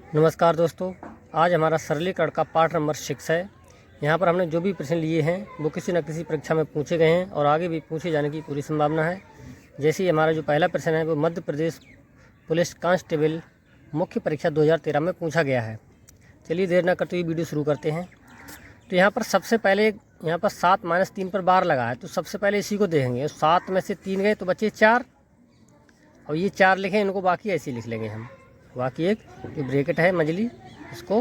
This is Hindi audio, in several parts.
नमस्कार दोस्तों, आज हमारा सरलीकरण का पार्ट नंबर 6 है। यहाँ पर हमने जो भी प्रश्न लिए हैं वो किसी न किसी परीक्षा में पूछे गए हैं और आगे भी पूछे जाने की पूरी संभावना है। जैसे ही हमारा जो पहला प्रश्न है वो मध्य प्रदेश पुलिस कांस्टेबल मुख्य परीक्षा 2013 में पूछा गया है। चलिए देर न करते हुए वीडियो शुरू करते हैं। तो यहाँ पर सबसे पहले यहाँ पर 7-3 पर बार लगा है, तो सबसे पहले इसी को देखेंगे। 7 में से 3 गए तो बचे 4, और ये 4 लिखें, इनको बाकी ऐसे लिख लेंगे हम। बाकी एक जो ब्रैकेट है मंझली, इसको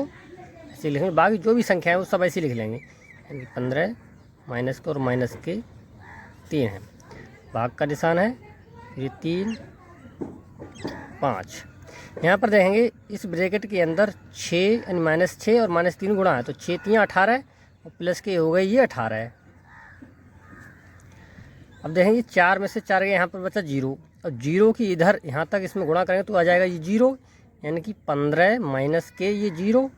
ऐसे लिखेंगे। बाकी जो भी संख्या है वो सब ऐसे लिख लेंगे, यानी 15 माइनस के और माइनस के 3 है। भाग का निशान है, ये 3 5। यहाँ पर देखेंगे इस ब्रैकेट के अंदर 6 यानी -6 और -3 गुणा है, तो 6 3 18 और प्लस के हो गए ये 18 है। अब देखेंगे 4 में से 4 गए, यहाँ पर बचा 0, और 0 की इधर यहाँ तक इसमें गुणा करेंगे तो आ जाएगा ये 0, यानी कि 15 माइनस के ये 0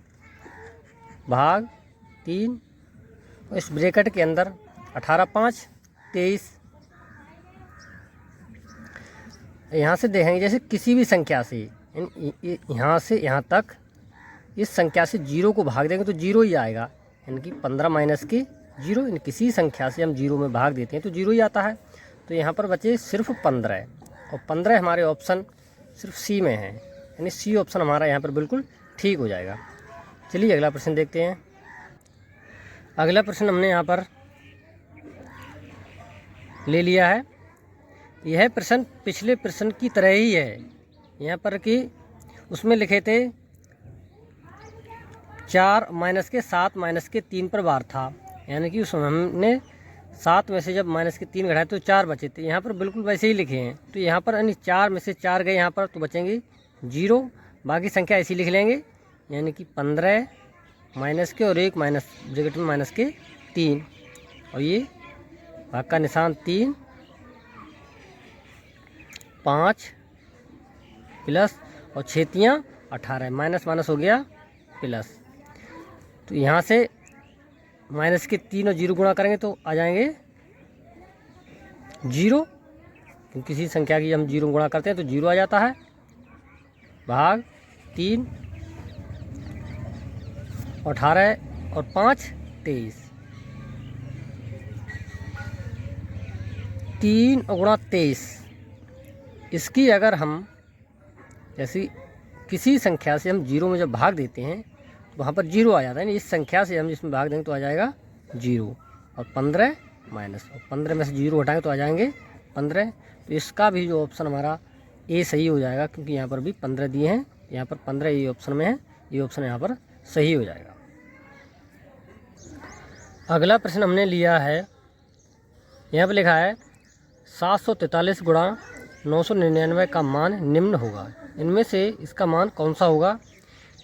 भाग 3, और इस ब्रैकेट के अंदर 18 5 23। यहाँ से देखेंगे जैसे किसी भी संख्या से यहाँ से यहाँ तक इस संख्या से 0 को भाग देंगे तो 0 ही आएगा, यानी कि 15 माइनस के 0, यानी किसी संख्या से हम 0 में भाग देते हैं तो 0 ही आता है। तो यहाँ पर बचे सिर्फ 15, और 15 हमारे ऑप्शन सिर्फ सी में है, यानी सी ऑप्शन हमारा यहाँ पर बिल्कुल ठीक हो जाएगा। चलिए अगला प्रश्न देखते हैं। अगला प्रश्न हमने यहाँ पर ले लिया है। यह प्रश्न पिछले प्रश्न की तरह ही है। यहाँ पर कि उसमें लिखे थे 4 माइनस के 7 माइनस के 3 पर बार था, यानी कि उसमें हमने 7 में से जब माइनस के 3 घटाए तो 4 बचे थे। यहाँ पर बिल्कुल वैसे ही लिखे हैं। तो यहाँ पर यानी 4 में से 4 गए यहाँ पर तो बचेंगे 0, बाकी संख्या ऐसी लिख लेंगे, यानी कि 15 माइनस के और 1 माइनस ब्रैकेट में माइनस के 3, और ये भाग का निशान 3 5 प्लस और 6 3 18, माइनस माइनस हो गया प्लस। तो यहाँ से माइनस के 3 और 0 गुणा करेंगे तो आ जाएंगे 0, क्योंकि किसी संख्या की हम 0 गुणा करते हैं तो 0 आ जाता है, भाग 3 18 और 5 23। 3 गुणा 23, इसकी अगर हम जैसे किसी संख्या से हम 0 में जब भाग देते हैं तो वहाँ पर 0 आ जाता है। इस संख्या से हम इसमें भाग देंगे तो आ जाएगा 0, और 15 माइनस, और 15 में से 0 हटाएंगे तो आ जाएंगे 15। तो इसका भी जो ऑप्शन हमारा ए सही हो जाएगा, क्योंकि यहाँ पर भी 15 दिए हैं, यहाँ पर 15 ये ऑप्शन में है, ये ऑप्शन यहाँ पर सही हो जाएगा। अगला प्रश्न हमने लिया है, यहाँ पर लिखा है 743 गुणा 999 का मान निम्न होगा, इनमें से इसका मान कौन सा होगा।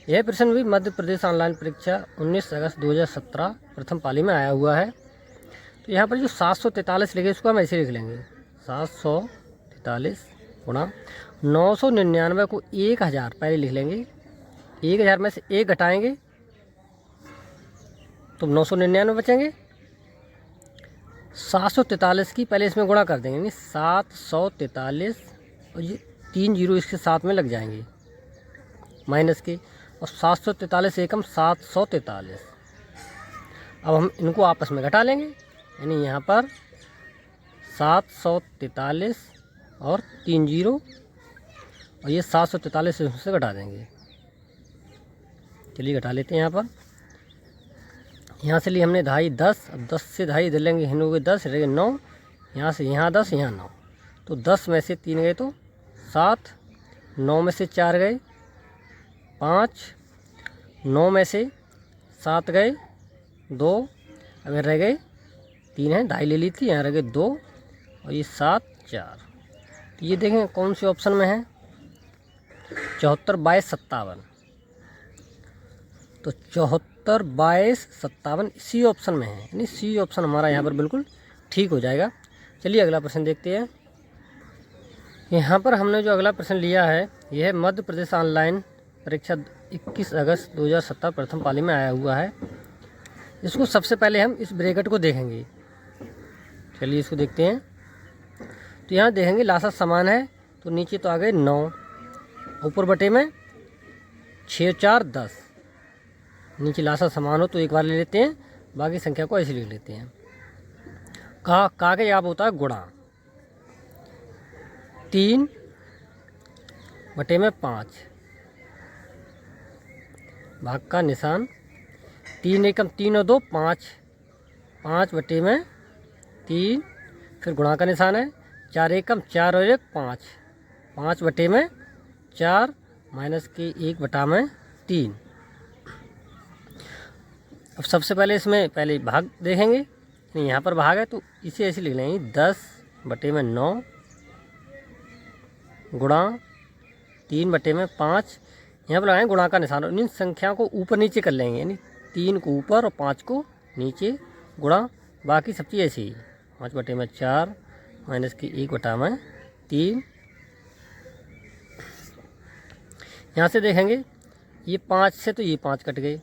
यह प्रश्न भी मध्य प्रदेश ऑनलाइन परीक्षा 19 अगस्त 2017 प्रथम पाली में आया हुआ है। तो यहाँ पर जो 743 लिखे इसको हम ऐसे लिख लेंगे, 743 गुणा 999 को 1000 पहले लिख लेंगे, 1000 में से 1 घटाएंगे तो 999 बचेंगे। 743 की पहले इसमें गुणा कर देंगे, यानी 743, और ये 3 0 इसके साथ में लग जाएंगे माइनस के, और 743 एकम 743। अब हम इनको आपस में घटा लेंगे, यानी यहाँ पर 743 और 3 0, और ये 743 से घटा देंगे। चलिए घटा लेते हैं। यहाँ से लिए हमने 2.5 10, अब 10 से 2.5 इधर लेंगे, हिन हो गए 10, रहेंगे 9, यहाँ से यहाँ 10 यहाँ 9, तो 10 में से 3 गए तो 7, 9 में से 4 गए 5, 9 में से 7 गए 2, अगर रह गए 3 है, 2.5 ले ली थी, यहाँ रह गए 2, और ये 7 4। तो ये देखें कौन से ऑप्शन में है, 74 22 57। तो 74 22 57 इसी ऑप्शन में है, यानी सी ऑप्शन हमारा यहाँ पर बिल्कुल ठीक हो जाएगा। चलिए अगला प्रश्न देखते हैं। यहाँ पर हमने जो अगला प्रश्न लिया है यह मध्य प्रदेश ऑनलाइन परीक्षा 21 अगस्त 2017 प्रथम पाली में आया हुआ है। इसको सबसे पहले हम इस ब्रैकेट को देखेंगे। चलिए इसको देखते हैं। तो यहाँ देखेंगे लासा समान है, तो नीचे तो आ गए 9, ऊपर बटे में 6 4 10, नीचे लासा समान हो तो एक बार ले लेते हैं, बाकी संख्या को ऐसे लिख लेते हैं। का के आप होता है गुणा 3/5, भाग का निशान 3 एकम 3 और 2 5, 5/3, फिर गुणा का निशान है 4 एकम 4 और 1 5, 5/4 माइनस के 1/3। अब सबसे पहले इसमें पहले भाग देखेंगे, यहाँ पर भाग है तो इसे ऐसे लिख लेंगे 10/9 गुणा 3/5, यहाँ पर लगाएंगे गुणा का निशान और इन संख्या को ऊपर नीचे कर लेंगे, यानी 3 को ऊपर और 5 को नीचे गुणा, बाकी सब चीज़ ऐसे ही 5/4 माइनस की 1/3। यहाँ से देखेंगे ये 5 से तो ये 5 कट गए,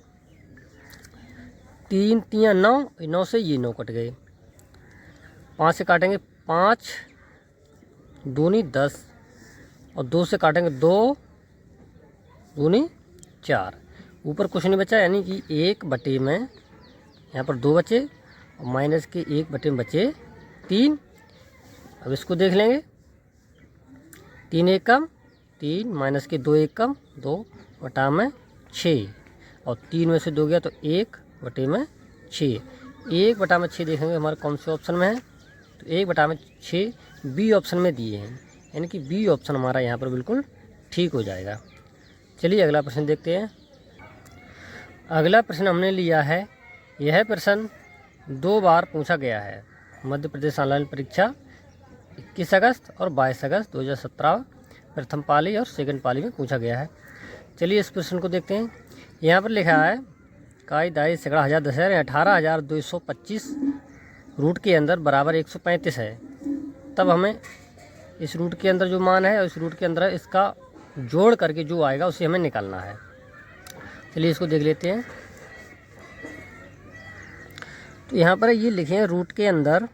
3 3 9, 9 से ये 9 कट गए, 5 से काटेंगे 5 दूनी 10 और 2 से काटेंगे 2 दूनी 4, ऊपर कुछ नहीं बचा, यानी कि 1/, यहाँ पर 2 बचे और माइनस के 1/, बचे 3। अब इसको देख लेंगे, 3 एकम 3 माइनस के 2 एकम 2/6 और 3 में से 2 गया तो 1/6, 1/6 देखेंगे हमारे कौन से ऑप्शन में है, तो 1/6 बी ऑप्शन में दिए हैं, यानी कि बी ऑप्शन हमारा यहाँ पर बिल्कुल ठीक हो जाएगा। चलिए अगला प्रश्न देखते हैं। अगला प्रश्न हमने लिया है, यह प्रश्न 2 बार पूछा गया है। मध्य प्रदेश ऑनलाइन परीक्षा 21 अगस्त और 22 अगस्त 2017 प्रथम पाली और सेकंड पाली में पूछा गया है। चलिए इस प्रश्न को देखते हैं। यहाँ पर लिखा है काई दाई सैकड़ा हज़ार 10,000 18,225 रूट के अंदर बराबर 135 है। तब हमें इस रूट के अंदर जो मान है और इस रूट के अंदर इसका जोड़ करके जो आएगा उसे हमें निकालना है। चलिए इसको देख लेते हैं। तो यहाँ पर ये लिखे हैं रूट के अंदर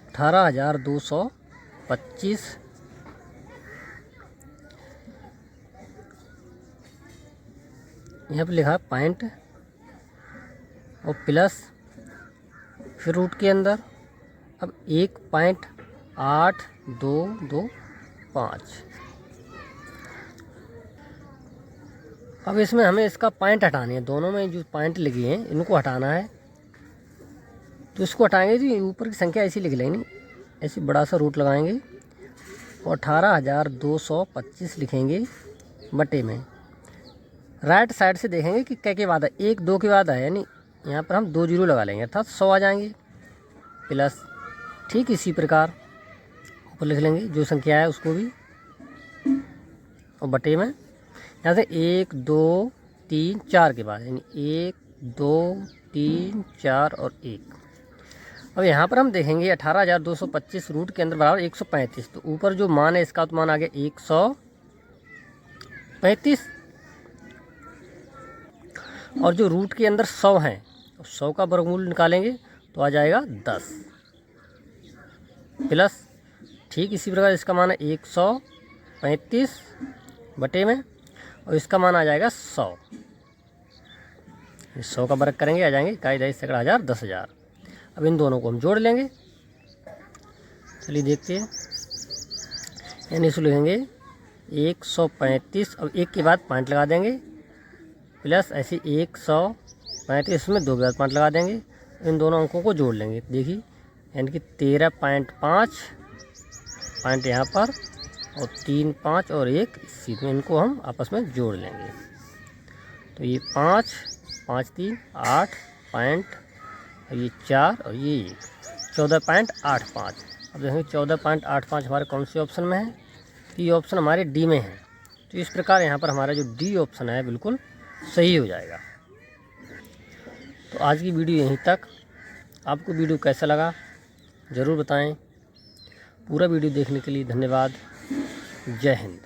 18,225 यहाँ पर लिखा है पॉइंट और प्लस, फिर रूट के अंदर अब 1.8225। अब इसमें हमें इसका पॉइंट हटाने हैं, दोनों में जो पॉइंट लिखे हैं इनको हटाना है। तो इसको हटाएंगे तो ऊपर की संख्या ऐसी लिख लेंगे, ऐसी बड़ा सा रूट लगाएंगे और 18,225 लिखेंगे बटे में। राइट साइड से देखेंगे कि क्या के बाद है, 1 2 के बाद है, यानी यहाँ पर हम 2 जीरो लगा लेंगे अर्थात 100 आ जाएंगे प्लस। ठीक इसी प्रकार ऊपर लिख लेंगे जो संख्या है उसको भी और बटे में। यहाँ से 1 2 3 4 के बाद, यानी 1 2 3 4 और 1। अब यहाँ पर हम देखेंगे 18,225 रूट के अंदर बराबर 135, तो ऊपर जो मान है इसका तो मान आ गया 135 और जो रूट के अंदर 100 है तो 100 का वर्गमूल निकालेंगे तो आ जाएगा 10 प्लस। ठीक इसी प्रकार इसका मान है 135 बटे में और इसका मान आ जाएगा 100। 100 का वर्ग करेंगे आ जाएंगे इकाई दही सैकड़ा हज़ार 10,000। अब इन दोनों को हम जोड़ लेंगे। चलिए देखते हैं, यानी इसको लिखेंगे 135, अब 1 के बाद पॉइंट लगा देंगे प्लस ऐसे 135 में 2 के बाद पॉइंट लगा देंगे। इन दोनों अंकों को जोड़ लेंगे, देखिए यानी कि 13.5 पॉइंट यहाँ पर और 3 5 और 1 इसी में, इनको हम आपस में जोड़ लेंगे। तो ये 5 5 3 8 पॉइंट, ये 4 और ये 14.85। अब देखेंगे 14.85 हमारे कौन से ऑप्शन में है, तो ये ऑप्शन हमारे डी में है। तो इस प्रकार यहाँ पर हमारा जो डी ऑप्शन है बिल्कुल सही हो जाएगा। तो आज की वीडियो यहीं तक। आपको वीडियो कैसा लगा ज़रूर बताएं। पूरा वीडियो देखने के लिए धन्यवाद। जय हिंद।